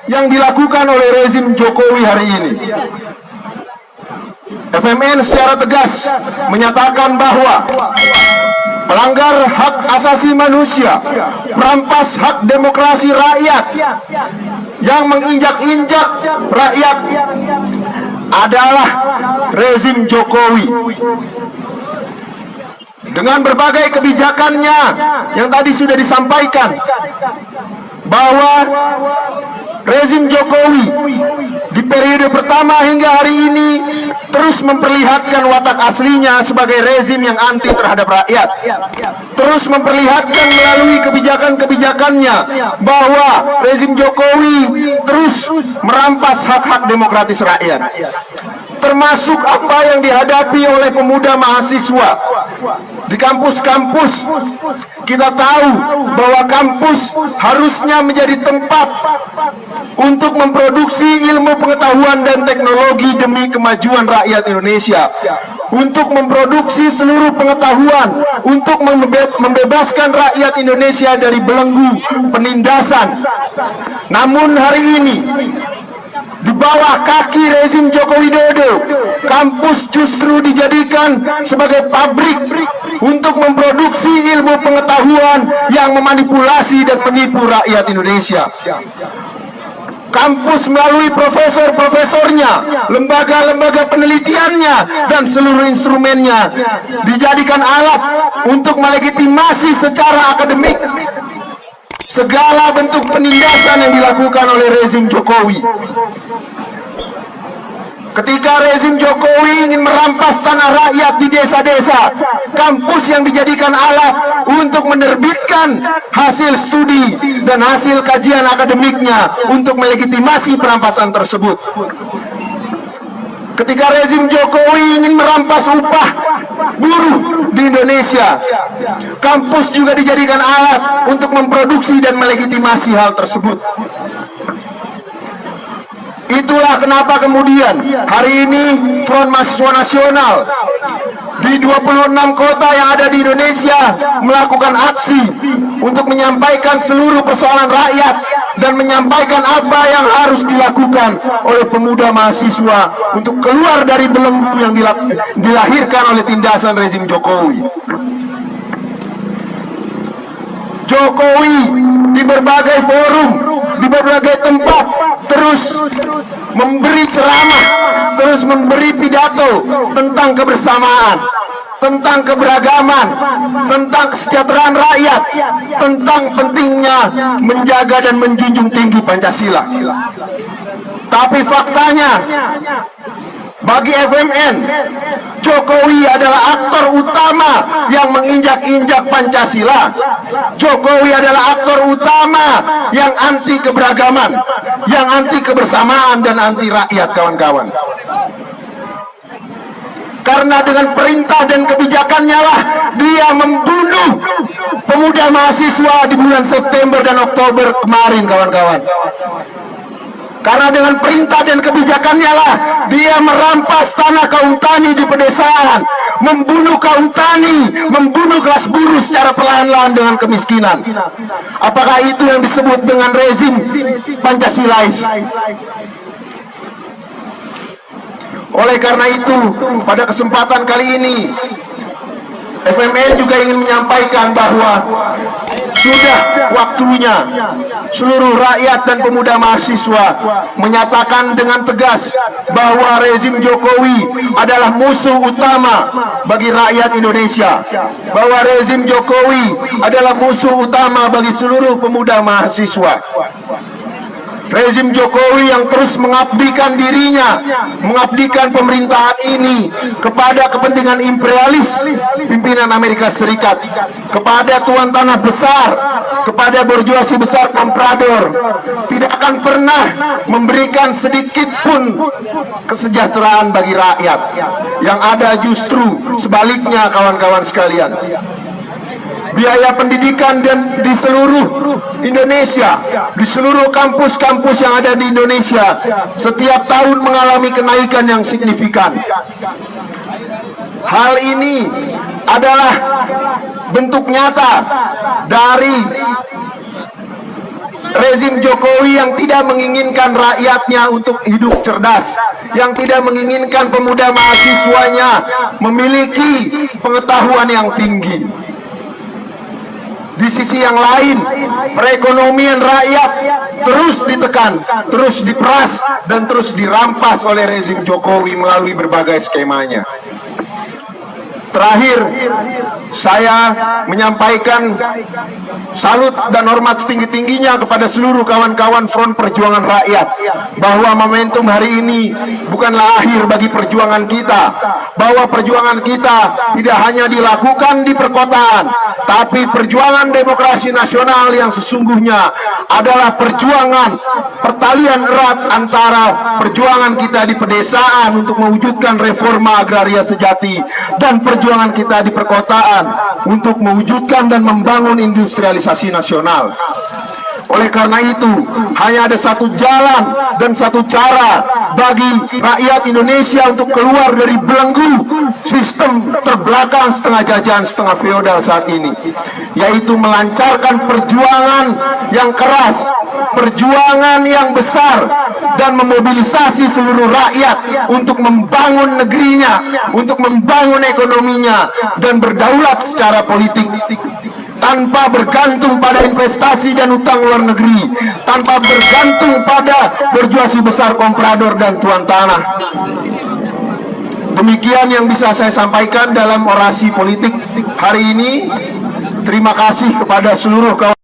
yang dilakukan oleh rezim Jokowi hari ini. FMN secara tegas menyatakan bahwa pelanggar hak asasi manusia, merampas hak demokrasi rakyat, yang menginjak-injak rakyat adalah rezim Jokowi. Dengan berbagai kebijakannya yang tadi sudah disampaikan, bahwa rezim Jokowi di periode pertama hingga hari ini terus memperlihatkan watak aslinya sebagai rezim yang anti terhadap rakyat, terus memperlihatkan melalui kebijakan-kebijakannya bahwa rezim Jokowi terus merampas hak-hak demokratis rakyat, termasuk apa yang dihadapi oleh pemuda mahasiswa di kampus-kampus. Kita tahu bahwa kampus harusnya menjadi tempat untuk memproduksi ilmu pengetahuan dan teknologi demi kemajuan rakyat Indonesia, untuk memproduksi seluruh pengetahuan, untuk membebaskan rakyat Indonesia dari belenggu penindasan. Namun hari ini, di bawah kaki rezim Joko Widodo, kampus justru dijadikan sebagai pabrik untuk memproduksi ilmu pengetahuan yang memanipulasi dan menipu rakyat Indonesia. Kampus melalui profesor-profesornya, lembaga-lembaga penelitiannya, dan seluruh instrumennya dijadikan alat untuk melegitimasi secara akademik segala bentuk penindasan yang dilakukan oleh rezim Jokowi. Ketika rezim Jokowi ingin merampas tanah rakyat di desa-desa, kampus yang dijadikan alat untuk menerbitkan hasil studi dan hasil kajian akademiknya untuk melegitimasi perampasan tersebut. Ketika rezim Jokowi ingin merampas upah buruh di Indonesia, kampus juga dijadikan alat untuk memproduksi dan melegitimasi hal tersebut. Itulah kenapa kemudian hari ini Front Mahasiswa Nasional di 26 kota yang ada di Indonesia melakukan aksi untuk menyampaikan seluruh persoalan rakyat dan menyampaikan apa yang harus dilakukan oleh pemuda mahasiswa untuk keluar dari belenggu yang dilahirkan oleh tindasan rezim Jokowi. Jokowi di berbagai forum, di berbagai tempat terus memberi ceramah, terus memberi pidato tentang kebersamaan, tentang keberagaman, tentang kesejahteraan rakyat, tentang pentingnya menjaga dan menjunjung tinggi Pancasila. Tapi faktanya, bagi FMN, Jokowi adalah aktor utama yang menginjak-injak Pancasila. Jokowi adalah aktor utama yang anti keberagaman, yang anti kebersamaan dan anti rakyat, kawan-kawan. Karena dengan perintah dan kebijakannya lah dia membunuh pemuda mahasiswa di bulan September dan Oktober kemarin, kawan-kawan. Karena dengan perintah dan kebijakannya lah dia merampas tanah kaum tani di pedesaan, membunuh kaum tani, membunuh kelas buruh secara perlahan-lahan dengan kemiskinan. Apakah itu yang disebut dengan rezim Pancasilais? Oleh karena itu, pada kesempatan kali ini FMN juga ingin menyampaikan bahwa sudah waktunya seluruh rakyat dan pemuda mahasiswa menyatakan dengan tegas bahwa rezim Jokowi adalah musuh utama bagi rakyat Indonesia, bahwa rezim Jokowi adalah musuh utama bagi seluruh pemuda mahasiswa. Rezim Jokowi yang terus mengabdikan dirinya, mengabdikan pemerintahan ini kepada kepentingan imperialis pimpinan Amerika Serikat, kepada tuan tanah besar, kepada borjuasi besar komprador, tidak akan pernah memberikan sedikit pun kesejahteraan bagi rakyat. Yang ada justru sebaliknya, kawan-kawan sekalian. Biaya pendidikan dan di seluruh Indonesia, di seluruh kampus-kampus yang ada di Indonesia, setiap tahun mengalami kenaikan yang signifikan. Hal ini adalah bentuk nyata dari rezim Jokowi yang tidak menginginkan rakyatnya untuk hidup cerdas, yang tidak menginginkan pemuda mahasiswanya memiliki pengetahuan yang tinggi. Di sisi yang lain, perekonomian rakyat terus ditekan, terus diperas, dan terus dirampas oleh rezim Jokowi melalui berbagai skemanya. Terakhir, saya menyampaikan salut dan hormat setinggi-tingginya kepada seluruh kawan-kawan Front Perjuangan Rakyat, bahwa momentum hari ini bukanlah akhir bagi perjuangan kita, bahwa perjuangan kita tidak hanya dilakukan di perkotaan, tapi perjuangan demokrasi nasional yang sesungguhnya adalah perjuangan pertalian erat antara perjuangan kita di pedesaan untuk mewujudkan reforma agraria sejati dan perjuangan kita di perkotaan untuk mewujudkan dan membangun industrialisasi nasional. Oleh karena itu, hanya ada satu jalan dan satu cara bagi rakyat Indonesia untuk keluar dari belenggu sistem terbelakang setengah jajahan, setengah feodal saat ini, yaitu melancarkan perjuangan yang keras, perjuangan yang besar, dan memobilisasi seluruh rakyat untuk membangun negerinya, untuk membangun ekonominya, dan berdaulat secara politik, tanpa bergantung pada investasi dan utang luar negeri, tanpa bergantung pada berjuasi besar komprador dan tuan tanah. Demikian yang bisa saya sampaikan dalam orasi politik hari ini. Terima kasih kepada seluruh kawan.